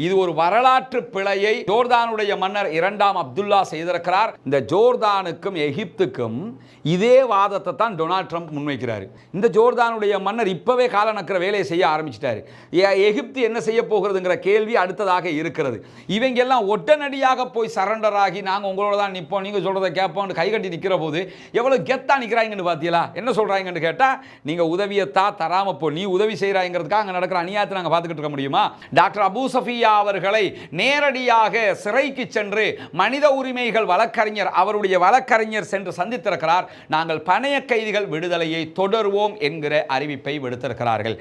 இது ஒரு வரலாற்று பிழையை ஜோர்தானுடைய மன்னர் இரண்டாம் அப்துல்லா செய்திருக்கிறார். இந்த ஜோர்தானுக்கும் எகிப்துக்கும் இதே வாதத்தை தான் டொனால்ட் ட்ரம்ப் முன்வைக்கிறார். இந்த ஜோர்தானுடைய மன்னர் இப்பவே கால நக்கிற வேலையை செய்ய ஆரம்பிச்சிட்டாரு. எகிப்து என்ன செய்ய போகிறதுங்கிற கேள்வி அடுத்ததாக இருக்கிறது. இவங்க எல்லாம் உடனடியாக போய் சரண்டர் ஆகி நாங்கள் உங்களோட தான் நிற்போம், நீங்கள் சொல்கிறத கேட்போம் கை கட்டி நிற்கிற போது எவ்வளோ கெத்தா நிற்கிறாங்கன்னு பார்த்தீங்களா? என்ன சொல்கிறாங்கன்னு கேட்டால் நீங்கள் உதவியத்தா தராம போ, நீ உதவி செய்கிறாங்கிறதுக்காக அங்கே நடக்கிற அநியாயத்தை நாங்கள் பார்த்துக்கிட்டு இருக்க முடியுமா? டாக்டர் அபு சஃபியா அவர்களை நேரடியாக சிறைக்கு சென்று மனித உரிமைகள் வழக்கறிஞர் அவருடைய வழக்கறிஞர் சென்று சந்தித்திருக்கிறார். நாங்கள் பணைய கைதிகள் விடுதலையை தொடருவோம் என்கிற அறிவிப்பை விடுத்திருக்கிறார்கள்.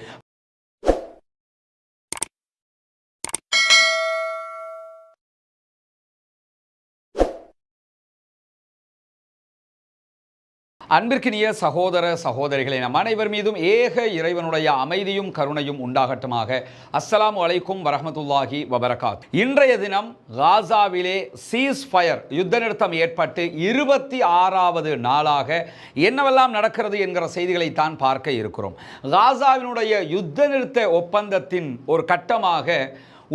அன்பிற்கினிய சகோதர சகோதரிகளே, நம் அனைவர் மீதும் ஏக இறைவனுடைய அமைதியும் கருணையும் உண்டாகட்டுமாக. அஸ்ஸலாமு அலைக்கும் வரஹ்மத்துல்லாஹி வபரகாத். இன்றைய தினம் காசாவிலே சீஸ் ஃபயர் யுத்த நிறுத்தம் ஏற்பட்டு 26வது நாளாக என்னவெல்லாம் நடக்கிறது என்கிற செய்திகளை தான் பார்க்க இருக்கிறோம். காசாவினுடைய யுத்த நிறுத்த ஒப்பந்தத்தின் ஒரு கட்டமாக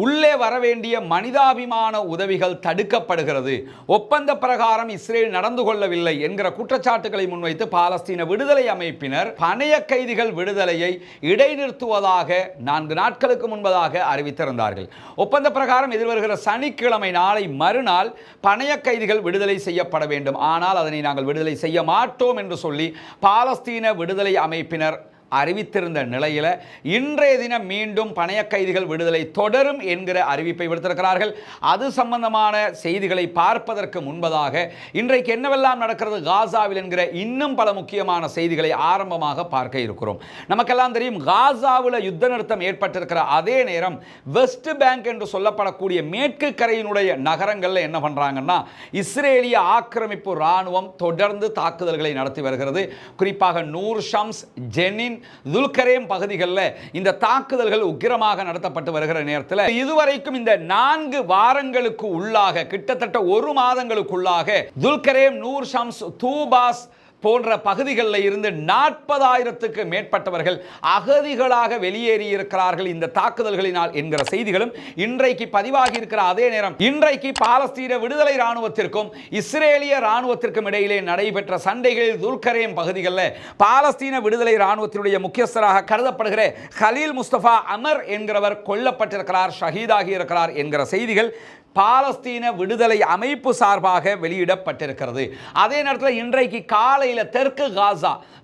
உள்ளே வரவேண்டிய மனிதாபிமான உதவிகள் தடுக்கப்படுகிறது, ஒப்பந்த பிரகாரம் இஸ்ரேல் நடந்து கொள்ளவில்லை என்கிற குற்றச்சாட்டுகளை முன்வைத்து பாலஸ்தீன விடுதலை அமைப்பினர் பணைய கைதிகள் விடுதலையை இடைநிறுத்துவதாக 4 நாட்களுக்கு முன்பதாக அறிவித்திருந்தார்கள். ஒப்பந்த பிரகாரம் எதிர்வருகிற சனிக்கிழமை நாளை மறுநாள் பணைய கைதிகள் விடுதலை செய்யப்பட வேண்டும். ஆனால் அதனை நாங்கள் விடுதலை செய்ய மாட்டோம் என்று சொல்லி பாலஸ்தீன விடுதலை அமைப்பினர் அறிவித்திருந்த நிலையில் இன்றைய தினம் மீண்டும் பணைய கைதிகள் விடுதலை தொடரும் என்கிற அறிவிப்பை விடுத்திருக்கிறார்கள். அது சம்பந்தமான செய்திகளை பார்ப்பதற்கு முன்பதாக இன்றைக்கு என்னவெல்லாம் நடக்கிறது காசாவில் என்கிற இன்னும் பல முக்கியமான செய்திகளை ஆரம்பமாக பார்க்க இருக்கிறோம். நமக்கெல்லாம் தெரியும், காசாவில் யுத்த நிறுத்தம் ஏற்பட்டிருக்கிற அதே நேரம் வெஸ்ட் பேங்க் என்று சொல்லப்படக்கூடிய மேற்கு கரையினுடைய நகரங்களில் என்ன பண்றாங்கன்னா, இஸ்ரேலிய ஆக்கிரமிப்பு இராணுவம் தொடர்ந்து தாக்குதல்களை நடத்தி வருகிறது. குறிப்பாக நூர் ஷம்ஸ், ஜெனின், துல்கரேம் பகுதிகளில் இந்த தாக்குதல்கள் உக்கிரமாக நடத்தப்பட்டு வருகிற நேரத்தில் இதுவரைக்கும் இந்த 4 வாரங்களுக்கு உள்ளாக கிட்டத்தட்ட 1 மாதங்களுக்குள்ளாக துல்கரேம், நூர் ஷம்ஸ், தூபாஸ் போன்ற பகுதிகளில் இருந்து 40,000க்கு மேற்பட்டவர்கள் அகதிகளாக வெளியேறியிருக்கிறார்கள் இந்த தாக்குதல்களினால் என்கிற செய்திகளும் இன்றைக்கு பதிவாகி இருக்கிற அதே நேரம் இன்றைக்கு பாலஸ்தீன விடுதலை இராணுவத்திற்கும் இஸ்ரேலிய இராணுவத்திற்கும் இடையிலே நடைபெற்ற சண்டைகளில் துல்கரேம் பகுதிகளில் பாலஸ்தீன விடுதலை இராணுவத்தினுடைய முக்கியஸ்தராக கருதப்படுகிற கலீல் முஸ்தபா அமர் என்கிறவர் கொல்லப்பட்டிருக்கிறார், ஷஹீதாகி இருக்கிறார் என்கிற செய்திகள் பாலஸ்தீன விடுதலை அமைப்பு சார்பாக வெளியிடப்பட்டிருக்கிறது. அதே நேரத்தில் இன்றைக்கு காலையில் தெற்கு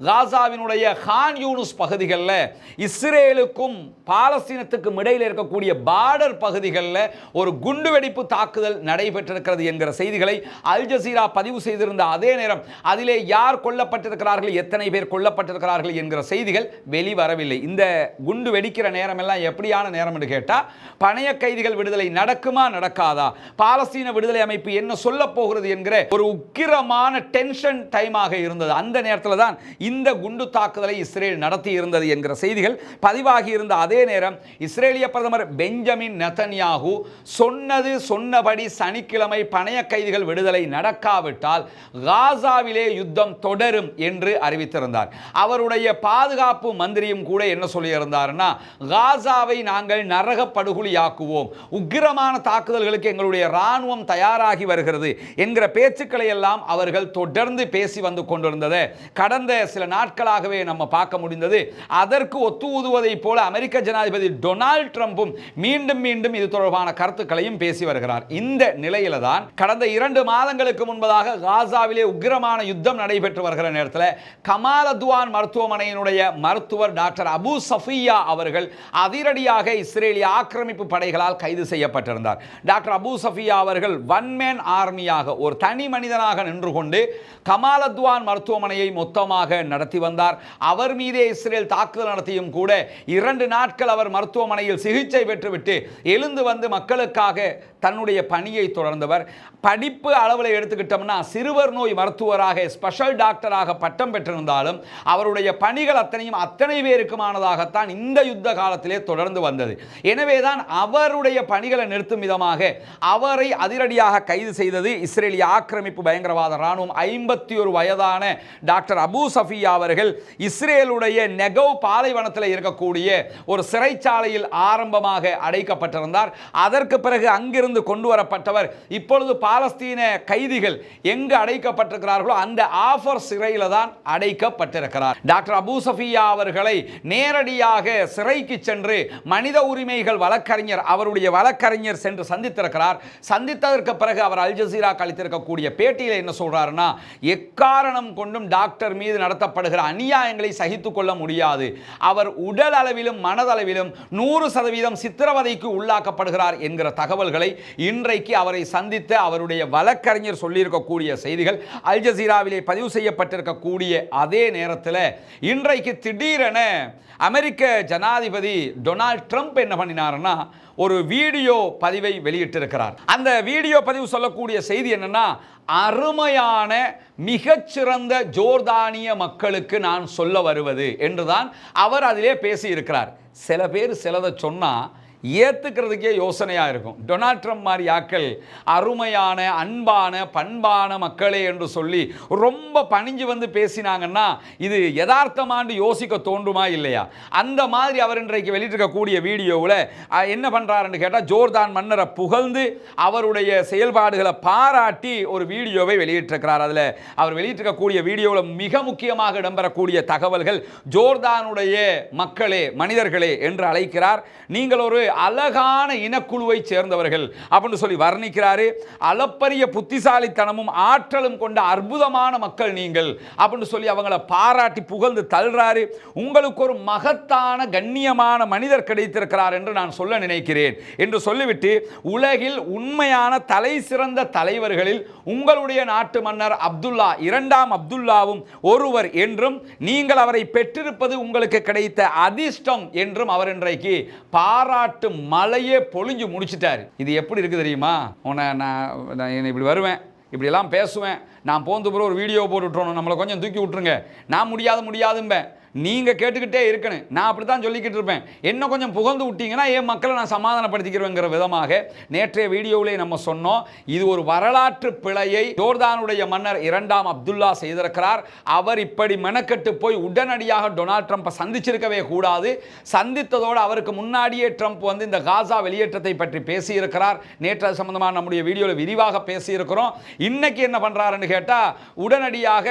காசாவினுடைய கான் யூனுஸ் பகுதிகளில் இஸ்ரேலுக்கும் பாலஸ்தீனத்துக்கும் இடையில் இருக்கக்கூடிய பார்டர் பகுதிகளில் ஒரு குண்டுவெடிப்பு தாக்குதல் நடைபெற்றிருக்கிறது என்கிற செய்திகளை அல் ஜசீரா பதிவு செய்திருந்த அதே நேரம் அதிலே யார் கொல்லப்பட்டிருக்கிறார்கள், எத்தனை பேர் கொல்லப்பட்டிருக்கிறார்கள் என்கிற செய்திகள் வெளிவரவில்லை. இந்த குண்டு வெடிக்கிற நேரம் எல்லாம் எப்படியான நேரம் என்று கேட்டால், பணைய கைதிகள் விடுதலை நடக்குமா நடக்காதா, பாலஸ்தீன விடுதலை அமைப்பு என்ன சொல்ல போகிறது என்கிற ஒரு உக்கிரமான டென்ஷன் டைமாக இருந்தது. அந்த நேரத்தில் தான் இந்த குண்டு தாக்குதலை இஸ்ரேல் நடத்தி இருந்தது என்கிற செய்திகள் பதிவாகி இருந்த அதே நேரம் இஸ்ரேலிய பிரதமர் பெஞ்சமின் நெதன்யாகு சொன்னபடி சனிக்கிழமை பணைய கைதிகள் விடுதலை நடக்காவிட்டால் காசாவிலே யுத்தம் தொடரும் என்று அறிவித்திருந்தார். அவருடைய பாதுகாப்பு மந்திரியும் கூட என்ன சொல்லியிருந்தார்னா, காசாவை நாங்கள் நரக படுகொலியாக்குவோம், உக்கிரமான தாக்குதல்களுக்கு எங்களுடைய ராணுவம் தயாராகி வருகிறது என்கிற பேச்சுக்களை எல்லாம் அவர்கள் தொடர்ந்து பேசி வந்து கொண்டிருந்தது கடந்த சில நாட்களாகவே நம்ம பார்க்க முடிந்தது. அதற்கு ஒத்து ஊதுவதை போல அமெரிக்க ஜனாதிபதி டொனால்ட் ட்ரம்பும் மீண்டும் இது தொடர்பான கருத்துக்களையும் பேசி வருகிறார். இந்த நிலையில தான் கடந்த 2 மாதங்களுக்கு முன்பதாக காசாவிலே உக்கிரமான யுத்தம் நடைபெற்று வருகிற நேரத்தில் கமால் அத்வான் மருத்துவமனையினுடைய மருத்துவர் டாக்டர் அபு சஃபியா அவர்கள் அதிரடியாக இஸ்ரேலிய ஆக்கிரமிப்பு படைகளால் கைது செய்யப்பட்டிருந்தார். டாக்டர் அபு சஃபியா அவர்கள் ஒன் மேன் ஆர்மியாக ஒரு தனி மனிதனாக நின்று கொண்டு கமால் அத்வான் மருத்துவமனையை மொத்தமாக நடத்தி வந்தார். அவர் மீதே இஸ்ரேல் தாக்குதல் நடத்தியும் கூட 2 நாட்கள் அவர் மருத்துவமனையில் சிகிச்சை பெற்றுவிட்டு எழுந்து வந்து மக்களுக்காக தன்னுடைய பணியை தொடர்ந்தவர். படிப்பு அளவில் எடுத்துக்கிட்டோம்னா சிறுவர் நோய் மருத்துவராக ஸ்பெஷல் டாக்டராக பட்டம் பெற்றிருந்தாலும் அவருடைய பணிகள் அத்தனை பேருக்குமானதாகத்தான் இந்த யுத்த காலத்திலே தொடர்ந்து வந்தது. எனவேதான் அவருடைய பணிகளை நிறுத்தும் விதமாக அவரை அதிரடியாக கைது செய்தது இஸ்ரேலிய ஆக்கிரமிப்பு பயங்கரவாத இராணுவம். 51 வயதான டாக்டர் அபு சஃபியா அவர்கள் இஸ்ரேலுடைய நெகவ் பாலைவனத்தில் இருக்கக்கூடிய ஒரு சிறைச்சாலையில் ஆரம்பமாக அடைக்கப்பட்டிருந்தார். அதற்கு பிறகு அங்கிருந்து கொண்டு வரப்பட்டவர் இப்பொழுது பாலஸ்தீன கைதிகள் எங்கு அடைக்கப்பட்டிருக்கிறார்களோ அந்த ஆஃபர் சிறையில் தான் அடைக்கப்பட்டிருக்கிறார். டாக்டர் அபு சஃபியா அவர்களை நேரடியாக சிறைக்கு சென்று மனித உரிமைகள் வழக்கறிஞர் அவருடைய வழக்கறிஞர் சென்று சந்தித்திருக்கிறார். சந்தித்ததற்கு பிறகு அவர் அல் ஜசீரா அளித்திருக்கக்கூடிய பேட்டியில் என்ன சொல்றாருன்னா, எக்காரணம் கொண்டும் டாக்டர் மீது நடத்தப்படுகிற அநியாயங்களை சகித்துக் கொள்ள முடியாது. அவர் உடல் அளவிலும் மனதளவிலும் 100% சித்திரவதைக்கு உள்ளாக்கப்படுகிறார் என்கிற தகவல்களை இன்றைக்கு அவரை சந்தித்த அவருடைய வழக்கறிஞர் சொல்லியிருக்கக்கூடிய செய்திகள் அல் ஜசீராவிலே பதிவு செய்யப்பட்டிருக்கக்கூடிய அதே நேரத்தில் இன்றைக்கு திடீரென அமெரிக்க ஜனாதிபதி டொனால்ட் ட்ரம்ப் என்ன பண்ணினார்னா ஒரு வீடியோ பதிவை வெளியிட்டிருக்கிறார். அந்த வீடியோ பதிவு சொல்லக்கூடிய செய்தி என்னன்னா, அருமையான மிகச்சிறந்த ஜோர்தானிய மக்களுக்கு நான் சொல்ல வருவது என்றுதான் அவர் அதிலே பேசியிருக்கிறார். சில பேர் சிலதை சொன்னா ஏத்துக்கிறதுக்கே யோசனையா இருக்கும். டொனால்ட் ட்ரம்ப் மாதிரி ஆக்கள் அருமையான அன்பான பண்பான மக்களே என்று சொல்லி ரொம்ப பணிஞ்சு வந்து பேசினாங்கன்னா இது யதார்த்தமாண்டு யோசிக்க தோன்றுமா இல்லையா? அந்த மாதிரி அவர் இன்றைக்கு வெளியிட்டிருக்கக்கூடிய வீடியோவில் என்ன பண்றாருன்னு கேட்டால், ஜோர்தான் மன்னரை புகழ்ந்து அவருடைய செயல்பாடுகளை பாராட்டி ஒரு வீடியோவை வெளியிட்டிருக்கிறார். அதில் அவர் வெளியிட்டிருக்கக்கூடிய வீடியோவில் மிக முக்கியமாக இடம்பெறக்கூடிய தகவல்கள், ஜோர்தானுடைய மக்களே மனிதர்களே என்று அழைக்கிறார். நீங்கள் ஒரு அழகான இனக்குழுவை சேர்ந்தவர்கள் அப்படின்னு சொல்லி வர்ணிக்கிறாரு. அளப்பரிய புத்திசாலித்தனமும் ஆற்றலும் கொண்ட அற்புதமான மக்கள் நீங்கள் அப்படின்னு சொல்லி அவங்கள பாராட்டி புகழ்ந்து தள்ளுறாரு. உங்களுக்கு ஒரு மகத்தான கண்ணியமான மனிதர் கிடைத்திருக்கிறார் என்று நான் சொல்ல நினைக்கிறேன் என்று சொல்லிவிட்டு, உலகில் உண்மையான தலை சிறந்த தலைவர்களில் உங்களுடைய நாட்டு மன்னர் அப்துல்லா 2ஆம் அப்துல்லாவும் ஒருவர் என்றும் நீங்கள் அவரை பெற்றிருப்பது உங்களுக்கு கிடைத்த அதிர்ஷ்டம் என்றும் அவர் இன்றைக்கு பாராட்டு மலையே பொழிஞ்சு முடிச்சிட்டாரு. இது எப்படி இருக்கு தெரியுமா? நான் இப்படி வருவேன், இப்படியெல்லாம் பேசுவேன், நான் போந்து ஒரு வீடியோ போட்டுவிட்டோம், நம்மளை கொஞ்சம் தூக்கி விட்டுருங்க, நான் முடியாதும்பேன், நீங்கள் கேட்டுக்கிட்டே இருக்கணும், நான் அப்படி தான் சொல்லிக்கிட்டு இருப்பேன், என்ன கொஞ்சம் புகழ்ந்து விட்டீங்கன்னா என் மக்களை நான் சமாதானப்படுத்திக்கிறேங்கிற விதமாக நேற்றைய வீடியோவிலே நம்ம சொன்னோம். இது ஒரு வரலாற்று பிழையை ஜோர்தானுடைய மன்னர் 2ஆம் அப்துல்லா செய்திருக்கிறார். அவர் இப்படி மெனக்கெட்டு போய் உடனடியாக டொனால்ட் ட்ரம்பை சந்திச்சிருக்கவே கூடாது. சந்தித்ததோடு அவருக்கு முன்னாடியே ட்ரம்ப் வந்து இந்த காசா வெளியேற்றத்தை பற்றி பேசியிருக்கிறார். நேற்று சம்பந்தமாக நம்முடைய வீடியோவில் விரிவாக பேசியிருக்கிறோம். இன்னைக்கு என்ன பண்ணுறாருன்னு கேட்டால், உடனடியாக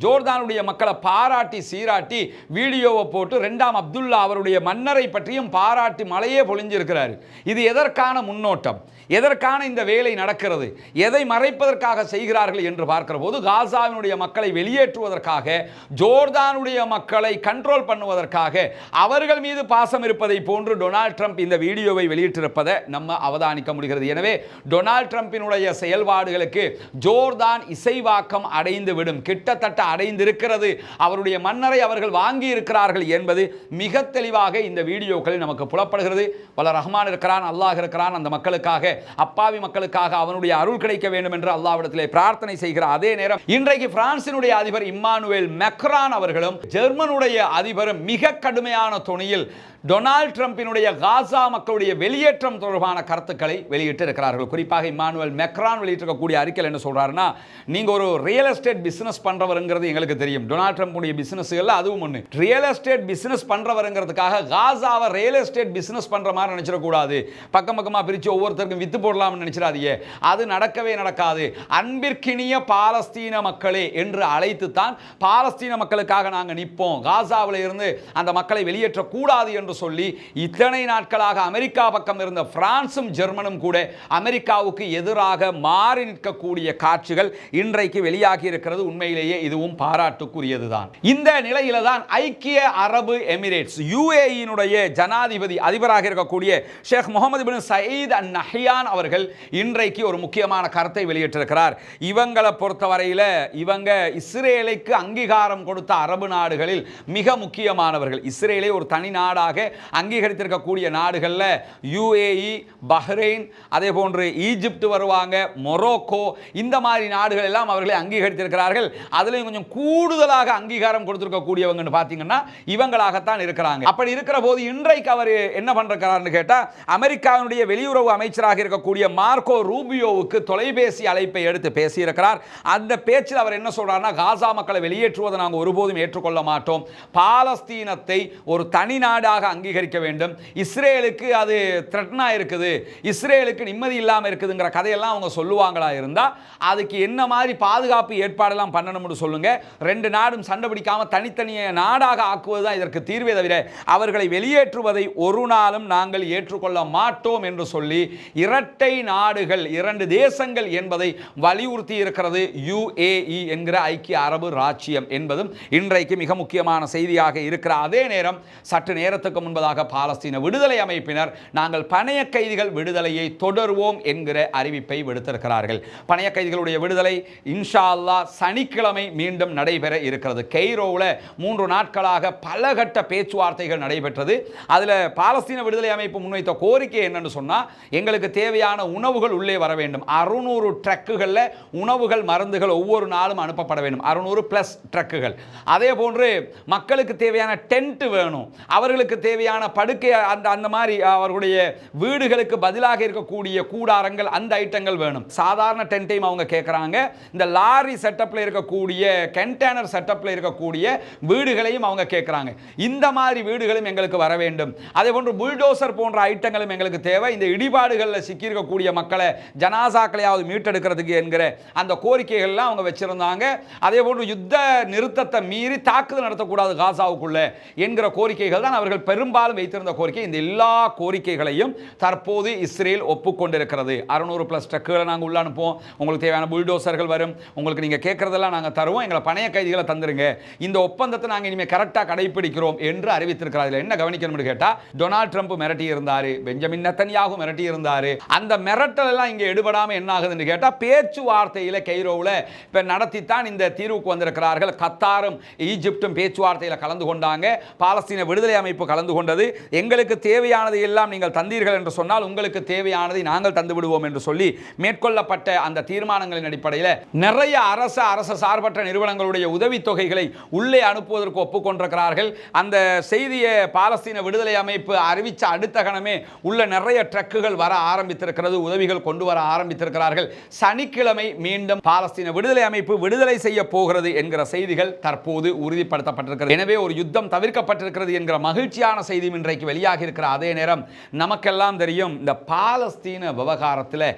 ஜோர்தானுடைய மக்களை பாராட்டி சீராட்டி வீடியோவை போட்டு 2ஆம் அப்துல்லா அவருடைய மன்னரை பற்றியும் பாராட்டி மலையே பொழிஞ்சிருக்கிறார். இது எதற்கான முன்னோட்டம்? எதற்கான இந்த வேலை நடக்கிறது? எதை மறைப்பதற்காக செய்கிறார்கள் என்று பார்க்கிற போது, காசாவினுடைய மக்களை வெளியேற்றுவதற்காக, ஜோர்தானுடைய மக்களை கண்ட்ரோல் பண்ணுவதற்காக, அவர்கள் மீது பாசம் இருப்பதை போன்று டொனால்ட் ட்ரம்ப் இந்த வீடியோவை வெளியிட்டிருப்பதை நம்ம அவதானிக்க முடிகிறது. எனவே டொனால்ட் ட்ரம்பினுடைய செயல்பாடுகளுக்கு ஜோர்தான் இசைவாக்கம் அடைந்து விடும், கிட்டத்தட்ட அடைந்திருக்கிறது. அவருடைய மன்னரை அவர்கள் வாங்கி இருக்கிறார்கள் என்பது மிக தெளிவாக இந்த வீடியோக்களில் நமக்கு புலப்படுகிறது. வல்ல ரஹ்மான் இருக்கிறான், அல்லாஹ் இருக்கிறான். அந்த மக்களுக்காக, அப்பாவி மக்களுக்காக அவனுடைய அருள் கிடைக்க வேண்டும் என்று அல்லாஹ்விடத்திலே பிரார்த்தனை செய்கிற அதே நேரம், இன்றைக்கு பிரான்சினுடைய அதிபர் இம்மானுவேல் மேக்ரான் அவர்களும் ஜெர்மனுடைய அதிபரும் மிக கடுமையான தொனியில் டொனால்ட் ட்ரம்பினுடைய காசா மக்களுடைய வெளியேற்றம் தொடர்பான கருத்துக்களை வெளியிட்டு இருக்கிறார்கள். குறிப்பாக இம்மானுவேல் மேக்ரான் வெளியிட்டிருக்கக்கூடிய அறிக்கையில் என்ன சொல்றாருன்னா, நீங்க ஒரு ரியல் எஸ்டேட் பிசினஸ் பண்றவருங்கிறது எங்களுக்கு தெரியும். டொனால்ட் ட்ரம்புடைய பிசினஸ்கள் அதுவும் ஒன்று. ரியல் எஸ்டேட் பிசினஸ் பண்றவருங்கிறதுக்காக காசாவை ரியல் எஸ்டேட் பிசினஸ் பண்ற மாதிரி நினைச்சிடக்கூடாது. பக்கம் பக்கமாக பிரித்து ஒவ்வொருத்தருக்கும் வித்து போடலாம்னு நினைச்சிடாதீங்க. அது நடக்கவே நடக்காது. அன்பிற்கினிய பாலஸ்தீன மக்களே என்று அழைத்து தான் பாலஸ்தீன மக்களுக்காக நாங்கள் நிற்போம், காசாவில் இருந்து அந்த மக்களை வெளியேற்றக்கூடாது என்று சொல்லி இத்தனை நாட்களாக அமெரிக்கா பக்கம் இருந்த பிரான்சும் ஜெர்மனும் கூட அமெரிக்காவுக்கு எதிராக மாறி நிற்கக்கூடிய காட்சிகள் இன்றைக்கு வெளியாகி இருக்கிறது. உண்மையிலேயே இதுவும் பாராட்டுக்குரியதுதான். இந்த நிலையில தான் ஐக்கிய அரபு எமிரேட்ஸ் UAE-னுடைய ஜனாதிபதி அதிபராக இருக்கக்கூடிய ஷேக் முகமது பின் சயீத் அன் நஹ்யான் அவர்கள் இன்றைக்கு ஒரு முக்கியமான கருத்தை வெளியிட்டிருக்கிறார். இவங்களை பொறுத்தவரையில் இவங்க இஸ்ரேலுக்கு அங்கீகாரம் கொடுத்த அரபு நாடுகளில் மிக முக்கியமானவர்கள். இஸ்ரேலை ஒரு தனி நாடாக அங்கீகரித்திருக்கக்கூடிய நாடுகளில் UAE, பஹ்ரைன், அதே போன்று ஈஜிப்ட் வருவாங்க, மொரோக்கோ, இந்த மாதிரி நாடுகள் எல்லாம் அவர்களை அங்கீகரித்திருக்கிறார்கள். அதுலயும் கொஞ்சம் கூடுதலாக அங்கீகாரம் கொடுத்திருக்கக்கூடியவங்கன்னு பார்த்தீங்கன்னா இவங்களாகத்தான் இருக்கிறாங்க. அப்படி இருக்கிற போது இன்றைக்கு அவர் என்ன பண்றாருன்னு கேட்டா, அமெரிக்காவினுடைய வெளியுறவு அமைச்சராக இருக்கக்கூடிய மார்க்கோ ரூபியோவுக்கு தொலைபேசி அழைப்பை எடுத்து பேசியிருக்கிறார். அந்த பேச்சில் அவர் என்ன சொல்றாருன்னா, காசா மக்களை வெளியேற்றுவதை நாங்கள் ஒருபோதும் ஏற்றுக்கொள்ள மாட்டோம், பாலஸ்தீனத்தை ஒரு தனி நாடாக அங்கீகரிக்க வேண்டும், இஸ்ரேலுக்கு அது த்ரெட்னா இருக்குது, இஸ்ரேலுக்கு நிம்மதி இல்லாமல் இருக்குதுங்கிற கதையெல்லாம் அவங்க சொல்லுவாங்களா இருந்தா அதுக்கு என்ன மாதிரி பாதுகாப்பு ஏற்பாடெல்லாம் பண்ணணும்னு சொல்லுங்க. ரெண்டு நாடும் சண்டை பிடிக்காம தனித்தனிய நாடாக ஆக்குவதுதான் இதற்கு தீர்வே தவிர அவர்களை வெளியேற்றுவதை ஒரு நாளும் நாங்கள் ஏற்றுக்கொள்ள மாட்டோம் என்று சொல்லி இரட்டை நாடுகள், இரண்டு தேசங்கள் என்பதை வலியுறுத்தி இருக்கிறது UAE என்கிற ஐக்கிய அரபு ராச்சியம் என்பதும் இன்றைக்கு மிக முக்கியமான செய்தியாக இருக்கிற அதே நேரம் சற்று நேரத்துக்கு முன்பதாக பாலஸ்தீன விடுதலை அமைப்பினர் நாங்கள் பணைய கைதிகள் விடுதலையை தொடருவோம் என்கிற அறிவிப்பை விடுத்திருக்கிறார்கள். பணைய கைதிகளுடைய விடுதலை இன்ஷா அல்லாஹ் சனிக்கிழமை மீண்டும் நடைபெற இருக்கிறது. கெய்ரோவில் 3 நாட்களாக பல கட்ட பேச்சுவார்த்தைகள் நடைபெற்றது. அதில் பாலஸ்தீன விடுதலை அமைப்பு முன்வைத்த கோரிக்கை என்னன்னு சொன்னா, எங்களுக்கு தேவையான உணவுகள் உள்ளே வர வேண்டும். 600 ட்ரக்குகளில் உணவுகள், மருந்துகள் ஒவ்வொரு நாளும் அனுப்பப்பட வேண்டும். 600 பிளஸ் ட்ரக்குகள். அதே போன்று மக்களுக்கு தேவையான டென்ட் வேணும், அவர்களுக்கு தேவையான படுக்கை, அந்த மாதிரி அவர்களுடைய வீடுகளுக்கு பதிலாக இருக்கக்கூடிய கூடாரங்கள், அந்த ஐட்டங்கள் வேணும். சாதாரண டென்ட்டையும் அவங்க கேட்குறாங்க. இந்த லாரி செட்டப்பில் இருக்கக்கூடிய கண்டெய்னர் செட்டப்பில் இருக்கக்கூடிய வீடுகளையும் அவங்க கேட்குறாங்க. இந்த மாதிரி வீடுகளும் எங்களுக்கு வர வேண்டும். அதே போன்று புல்டோசர் போன்ற ஐட்டங்களும் எங்களுக்கு தேவை. இந்த இடிபாடுகளில் சிக்கியிருக்கக்கூடிய மக்களை, ஜனாசாக்களையாவது மீட்டெடுக்கிறதுக்கு என்கிற அந்த கோரிக்கைகள்லாம் அவங்க வச்சிருந்தாங்க. அதே போன்று யுத்த நிறுத்தத்தை மீறி தாக்குதல் நடத்தக்கூடாது காசாவுக்குள்ள என்கிற கோரிக்கைகள் தான் அவர்கள் பெரும்பாலும் வைத்திருந்த கோரிக்கை. இந்த எல்லா கோரிக்கைகளையும் தற்போது இஸ்ரேல் ஒப்புக்கொண்டிருக்கிறது. 600 பிளஸ் ட்ரக்குகளை நாங்கள் உள்ள அனுப்புவோம், உங்களுக்கு தேவையான புல்டோசர்கள் வரும், உங்களுக்கு நீங்கள் கேட்கறதெல்லாம் நாங்கள் தருவோம், எங்களை பணைய கைதிகளை தந்துருங்க, இந்த ஒப்பந்தத்தை நாங்கள் இனிமேல் கரெக்டாக கடைபிடிக்கிறோம் என்று அறிவித்திருக்கிறார்கள். என்ன கவனிக்கணும்னு கேட்டால், டொனால்ட் ட்ரம்ப் மிரட்டி இருந்தார், பெஞ்சமின் நெத்தன்யாகு மிரட்டி இருந்தார். அந்த மிரட்டல் எல்லாம் இங்கே எடுபடாமல் என்ன ஆகுதுன்னு கேட்டால், பேச்சுவார்த்தையில் கெய்ரோவில் இப்போ நடத்தித்தான் இந்த தீர்வுக்கு வந்திருக்கிறார்கள். கத்தாரும் ஈஜிப்டும் பேச்சுவார்த்தையில் கலந்து கொண்டாங்க. பாலஸ்தீன விடுதலை அமைப்பு கலந்து கொண்டது. எங்களுக்கு தேவையானதை எல்லாம் நீங்கள் தந்தீர்கள் என்று சொன்னால் உங்களுக்கு தேவையானதை நாங்கள் தந்து விடுவோம் என்று சொல்லி மேற்கொள்ளப்பட்ட அந்த தீர்மானங்களின் அடிப்படையில் நிறைய அரச சார்பற்ற நிறுவனங்களுடைய உதவித்தொகைகளை உள்ளே அனுப்புவதற்கு ஒப்புக்கொண்டிருக்கிறார்கள். அந்த செய்தியை பாலஸ்தீன விடுதலை அமைப்பு அறிவித்த அடுத்த கணமே உள்ள நிறைய ட்ரக்குகள் வர ஆரம்பித்திருக்கிறது, உதவிகள் கொண்டு வர ஆரம்பித்திருக்கிறார்கள். சனிக்கிழமை மீண்டும் பாலஸ்தீன விடுதலை அமைப்பு விடுதலை செய்ய போகிறது என்கிற செய்திகள் தற்போது உறுதிப்படுத்தப்பட்டிருக்கிறது. எனவே ஒரு யுத்தம் தவிர்க்கப்பட்டிருக்கிறது என்கிற மகிழ்ச்சியான செய்தி இன்றைக்கு வெளியாகி இருக்கிற அதே நேரம் நமக்கெல்லாம் தெரியும், இந்த பாலஸ்தீன விவகாரத்தில்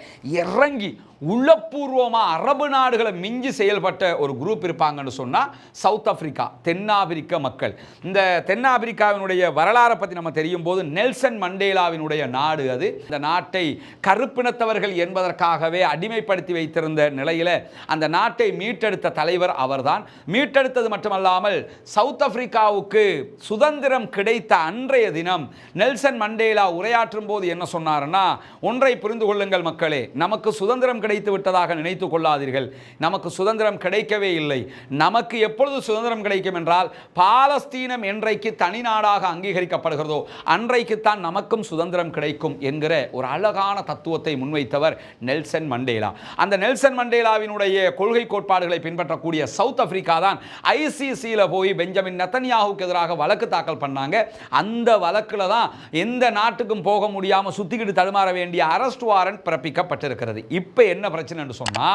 இறங்கி உள்ளபூர்வமாக அரபு நாடுகளை மிஞ்சி செயல்பட்ட ஒரு குரூப் இருப்பாங்கன்னு சொன்னால் சவுத் ஆப்பிரிக்கா, தென்னாப்பிரிக்க மக்கள். இந்த தென்னாப்பிரிக்காவினுடைய வரலாறை பற்றி நம்ம தெரியும் போது, நெல்சன் மண்டேலாவினுடைய நாடு அது. இந்த நாட்டை கருப்பினத்தவர்கள் என்பதற்காகவே அடிமைப்படுத்தி வைத்திருந்த நிலையில் அந்த நாட்டை மீட்டெடுத்த தலைவர் அவர்தான். மீட்டெடுத்தது மட்டுமல்லாமல் சவுத் ஆப்பிரிக்காவுக்கு சுதந்திரம் கிடைத்த அன்றைய தினம் நெல்சன் மண்டேலா உரையாற்றும் போது என்ன சொன்னார்னா, ஒன்றை புரிந்து கொள்ளுங்கள் மக்களே, நமக்கு சுதந்திரம் கிடைத்து விட்டதாக நினைத்துக் கொள்ளாதீர்கள். நமக்கு சுதந்திரம் கிடைக்கவே இல்லை. நமக்கு எப்பொழுது சுதந்திரம் கிடைக்கும் என்றால், பாலஸ்தீனம் என்றைக்கு தனி நாடாக அங்கீகரிக்கப்படுகிறதோ அன்றைக்குத்தான் நமக்கும் சுதந்திரம் கிடைக்கும் என்கிற ஒரு அழகான தத்துவத்தை முன்வைத்தவர் நெல்சன் மண்டேலா. அந்த நெல்சன் மண்டேலாவினுடைய கொள்கை கோட்பாடுகளை பின்பற்றக்கூடிய சவுத் ஆப்பிரிக்கா தான் ICCயில் போய் பெஞ்சமின் நெத்தன்யாகுக்கு எதிராக வழக்கு தாக்கல் பண்ணாங்க. அந்த வழக்கில் தான் எந்த நாட்டுக்கும் போக முடியாமல் சுத்திக்கிட்டு தடுமாற வேண்டிய அரெஸ்ட் வாரண்ட் பிறப்பிக்கப்பட்டிருக்கிறது. இப்போ என்ன பிரச்சனை என்று சொன்னா,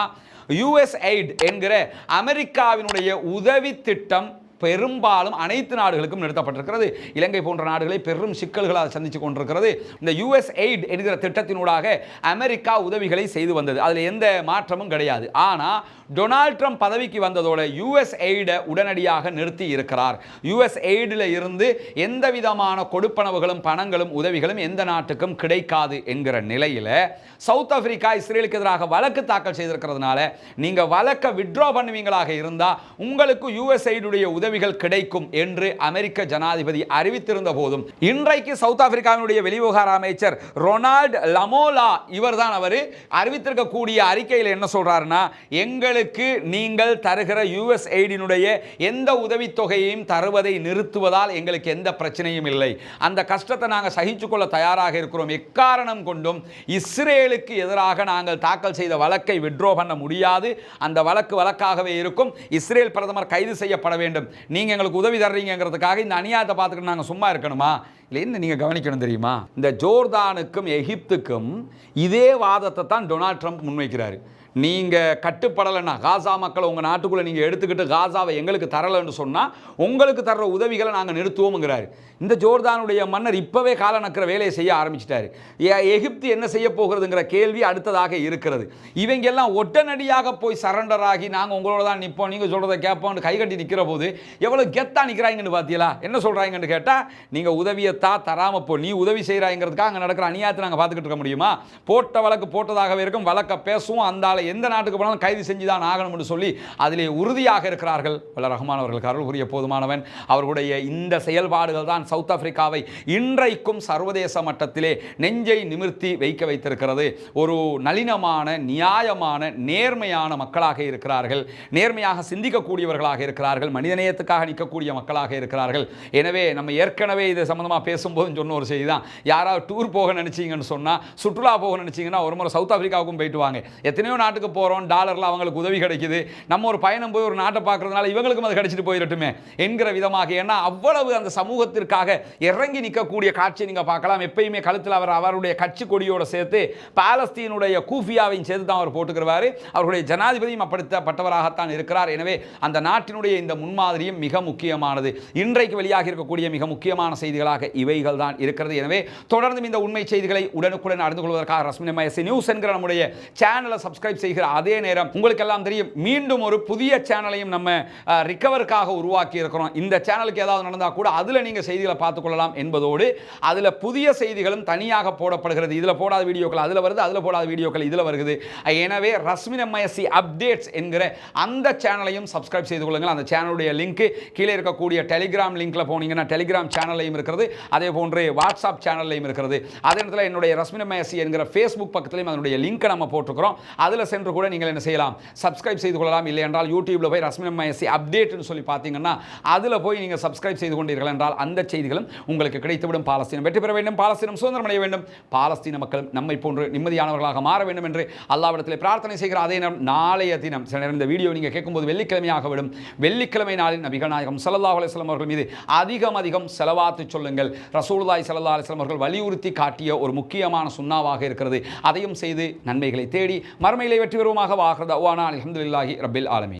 USAID என்கிற அமெரிக்காவினுடைய உதவி திட்டம் பெரும்பாலும் அனைத்து நாடுகளுக்கும் நிறுத்தப்பட்டிருக்கிறது. இலங்கை போன்ற நாடுகளை பெரும் சிக்கல்களால் சந்தித்து கொண்டிருக்கிறது. இந்த USAID என்கிற திட்டத்தினூடாக அமெரிக்கா உதவிகளை செய்து வந்தது, அதில் எந்த மாற்றமும் கிடையாது. ஆனால் டொனால்ட் ட்ரம்ப் பதவிக்கு வந்ததோட USAID உடனடியாக நிறுத்தி இருக்கிறார். USAIDல இருந்து எந்த விதமான கொடுப்பனவுகளும் பணங்களும் உதவிகளும் எந்த நாட்டுக்கும் கிடைக்காது என்கிற நிலையில் சவுத் ஆப்பிரிக்கா இஸ்ரேலுக்கு எதிராக வழக்கு தாக்கல் செய்திருக்கிறதுனால, நீங்க வழக்கை வித்ட்ரா பண்ணுவீங்களாக இருந்தால் உங்களுக்கு USAID உதவி உதவிகள் கிடைக்கும் என்று அமெரிக்க ஜனாதிபதி அறிவித்திருந்த போதும் இன்றைக்கு சவுத் ஆப்பிரிக்காவினுடைய வெளிவிவகார அமைச்சர் ரொனால்ட் லமோலா இவர்தான் அவர் அறிவித்திருக்கக்கூடிய அறிக்கையில் என்ன சொல்றாருன்னா, எங்களுக்கு நீங்கள் தருகிற யுஎஸ் எய்டினுடைய எந்த உதவித்தொகையையும் தருவதை நிறுத்துவதால் எங்களுக்கு எந்த பிரச்சனையும் இல்லை, அந்த கஷ்டத்தை நாங்கள் சகிச்சுக்கொள்ள தயாராக இருக்கிறோம், எக்காரணம் கொண்டும் இஸ்ரேலுக்கு எதிராக நாங்கள் தாக்கல் செய்த வழக்கை விட்ரோ பண்ண முடியாது, அந்த வழக்கு வழக்காகவே இருக்கும், இஸ்ரேல் பிரதமர் கைது செய்யப்பட வேண்டும், நீங்க எங்களுக்கு உதவி தர்றீங்கிறதுக்காக இந்த அநியாயத்தை பார்த்துக்கிட்டு நாங்கள் சும்மா இருக்கணுமா? இல்லை, என்ன நீங்கள் கவனிக்கணும் தெரியுமா, இந்த ஜோர்தானுக்கும் எகிப்துக்கும் இதே வாதத்தை தான் டொனால்ட் ட்ரம்ப் முன்வைக்கிறார். நீங்கள் கட்டுப்படலைன்னா காசா மக்களை உங்கள் நாட்டுக்குள்ளே நீங்கள் எடுத்துக்கிட்டு காசாவை எங்களுக்கு தரலைன்னு சொன்னால் உங்களுக்கு தர்ற உதவிகளை நாங்கள் நிறுத்துவோம்ங்கிறாரு. இந்த ஜோர்தானுடைய மன்னர் இப்போவே கால நக்கிற வேலையை செய்ய ஆரம்பிச்சிட்டாரு. எகிப்து என்ன செய்ய போகிறதுங்கிற கேள்வி அடுத்ததாக இருக்கிறது. இவங்க எல்லாம் உடனடியாக போய் சரண்டர் ஆகி நாங்கள் உங்களோட தான் நிற்போம், நீங்கள் சொல்கிறத கேட்போம்னு கை கட்டி நிற்கிற போது எவ்வளோ கெத்தாக நிற்கிறாங்கன்னு பார்த்தீங்களா? என்ன சொல்கிறாங்கன்னு கேட்டால், நீங்கள் உதவியத்தா தராமல் போ, நீ உதவி செய்கிறாங்கிறதுக்காக அங்கே நடக்கிற அநியாயத்தை நாங்கள் பார்த்துக்கிட்டு இருக்க முடியுமா? போட்ட வழக்கு போட்டதாகவே இருக்கும், வழக்கை பேசுவோம், அந்த எந்த நாட்டுக்கு போனாலும் கைது செஞ்சுதான் ஆகணும் என்று சொல்லி அதிலே உறுதியாக இருக்கிறார்கள். வல்ல ரஹ்மான் அவர்களுக்கு அருள் புரிய போதுமானவன். அவர்களுடைய இந்த செயல்பாடுகள் தான் சவுத் ஆப்பிரிக்காவை இன்றைக்கும் சர்வதேச மட்டத்திலே நெஞ்சை நிமிர்த்தி வைக்க வைத்திருக்கிறது. ஒரு நளினமான, நியாயமான, நேர்மையான மக்களாக இருக்கிறார்கள், நேர்மையாக சிந்திக்கக்கூடியவர்களாக இருக்கிறார்கள், மனிதநேயத்துக்காக நிற்கக்கூடிய மக்களாக இருக்கிறார்கள். எனவே நம்ம ஏற்கனவே இது சம்பந்தமாக பேசும்போது சொன்ன ஒரு செய்தி தான், யாராவது டூர் போக நினைச்சீங்கன்னு சொன்னால், சுற்றுலா போக நினைச்சீங்கன்னா ஒரு முறை சவுத் ஆப்பிரிக்காவுக்கும் போயிட்டு வாங்க. எத்தனையோ நாட்டுக்கு போகிறோம், டாலரில் அவங்களுக்கு உதவி கிடைக்குது, நம்ம ஒரு பயணம் போய் ஒரு நாட்டை பார்க்கறதுனால இவங்களுக்கும் அது கிடைச்சிட்டு போயிடட்டுமே என்கிற விதமாக, ஏன்னா அவ்வளவு அந்த சமூகத்திற்காக இறங்கி நிற்கக்கூடிய காட்சியை நீங்கள் பார்க்கலாம். எப்பயுமே கழுத்தில் அவருடைய கட்சி கொடியோடு சேர்த்து பாலஸ்தீனுடைய கூஃபியாவையும் சேர்த்து தான் அவர் போட்டுக்கிறாரு. அவருடைய ஜனாதிபதியும் அப்படிப்பட்டவராகத்தான் இருக்கிறார். எனவே அந்த நாட்டினுடைய இந்த முன்மாதிரியும் மிக முக்கியமானது. இன்றைக்கு வெளியாக இருக்கக்கூடிய மிக முக்கியமான செய்திகளாக இவைகள் தான் இருக்கிறது. எனவே தொடர்ந்து இந்த உண்மை செய்திகளை உடனுக்குடன் அறிந்து கொள்வதற்காக ரஸ்மின் எம்ஐஎஸ்சி நியூஸ் என்கிற நம்முடைய சேனலை சப்ஸ்கிரைப் செய்கிற அதே நேரம் உங்களுக்கு எல்லாம் தெரியும், மீண்டும் ஒரு புதிய சேனலையும் நம்ம ரிகவருக்காக உருவாக்கி இருக்கிறோம். இந்த சேனலுக்கு ஏதாவது நடந்தால் கூட அதில் நீங்கள் செய்திகளை பார்த்துக்கொள்ளலாம் என்பதோடு அதில் புதிய செய்திகளும் தனியாக போடப்படுகிறது. இதில் போடாத வீடியோக்கள் அதில் வருது, அதில் போடாத வீடியோக்கள் இதில் வருகிறது. எனவே ரஸ்மின் எம்ஐஎஸ்சி அப்டேட்ஸ் என்கிற அந்த சேனலையும் சப்ஸ்கிரைப் செய்து கொள்ளுங்கள். அந்த சேனலுடைய லிங்க் கீழே இருக்கக்கூடிய டெலிகிராம் லிங்க்ல போனீங்கன்னா டெலிகிராம் சேனல்லையும் இருக்கிறது, அதே போன்று வாட்ஸ்அப் சேனல்லையும் இருக்கிறது. அதே நேரத்தில் என்னுடைய ரஸ்மின் எம்ஐஎஸ்சி என்கிற ஃபேஸ்புக் பக்கத்திலையும் அதனுடைய லிங்க் நம்ம போட்டுக்கிறோம். அதில் சென்று கூட நீங்கள் என்ன செய்யலாம், சப்ஸ்கிரைப் செய்து கொள்ளலாம். இல்லை என்றால் யூடியூப்ல போய் ரஸ்மின் எம்ஐஎஸ்சி அப்டேட்னு சொல்லி பார்த்தீங்கன்னா அதில் போய் நீங்கள் சப்ஸ்கிரைப் செய்து கொண்டீர்கள் என்றால் அந்த செய்திகளும் உங்களுக்கு கிடைத்துவிடும். பாலஸ்தீனம் வெற்றி பெற வேண்டும், பாலஸ்தீனம் சுதந்திரம் அடைய வேண்டும், பாலஸ்தீன மக்கள் நம்மை போன்று நிம்மதியானவர்களாக மாற வேண்டும் என்று அல்லாஹ்விடத்தில் பிரார்த்தனை செய்கிற அதே நேரம் நாளைய தினம் இந்த வீடியோ நீங்கள் கேட்கும்போது வெள்ளிக்கிழமையாக விடும். வெள்ளிக்கிழமை நாளில் நபிகள் நாயகம் ஸல்லல்லாஹு அலைஹி வஸல்லம் அவர்கள் மீது அதிகம் செலவாத்து சொல்லுங்கள். ரசூலுல்லாஹி ஸல்லல்லாஹு அலைஹி வஸல்லம் அவர்கள் வலியுறுத்தி காட்டிய ஒரு முக்கியமான சுன்னாவாக இருக்கிறது. அதையும் செய்து நன்மைகளை தேடி மறுமையிலே வெற்றி பெறுவோமாக. வாஹ்ரு தஅவானா அல்ஹம்துலில்லாஹி ரப்பில் ஆலமீன்.